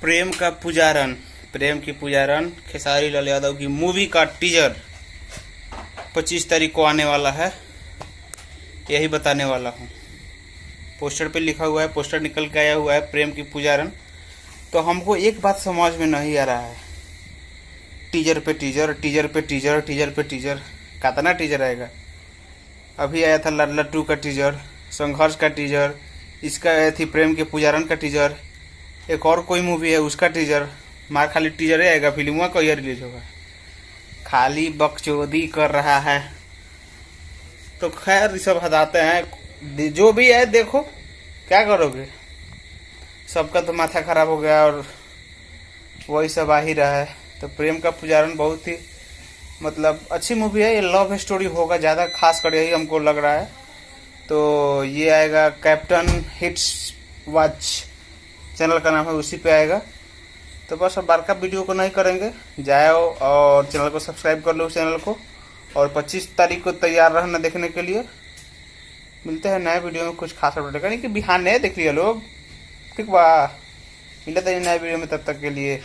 प्रेम का पुजारन, प्रेम की पुजारन खेसारी लाल यादव की मूवी का टीजर 25 तारीख को आने वाला है, यही बताने वाला हूँ। पोस्टर पे लिखा हुआ है, पोस्टर निकल के आया हुआ है प्रेम की पुजारन। तो हमको एक बात समझ में नहीं आ रहा है, टीजर पे टीजर, टीजर पे टीजर, टीजर पे टीजर, कितना टीजर आएगा। अभी आया था लाडला 2 का टीजर, संघर्ष का टीजर, इसका आया थी प्रेम के पुजारन का टीजर, एक और कोई मूवी है उसका टीजर। मार खाली टीजर ही आएगा, फिल्म कहिया रिलीज होगा। खाली बकचोदी कर रहा है। तो खैर ये सब हटाते हैं, जो भी है देखो, क्या करोगे। सबका तो माथा खराब हो गया और वही सब आ ही रहा है। तो प्रेम का पुजारन बहुत ही मतलब अच्छी मूवी है, ये लव स्टोरी होगा ज़्यादा, खास कर यही हमको लग रहा है। तो ये आएगा कैप्टन हिट्स वॉच चैनल का नाम है, उसी पे आएगा। तो बस अब बार का वीडियो को नहीं करेंगे, जाओ और चैनल को सब्सक्राइब कर लो उस चैनल को, और 25 तारीख को तैयार रहना देखने के लिए। मिलते हैं नए वीडियो में कुछ खास अपडेट, यानी कि बिहार नए देख लिया लोग, ठीक बा। मिलते हैं नए वीडियो में, तब तक के लिए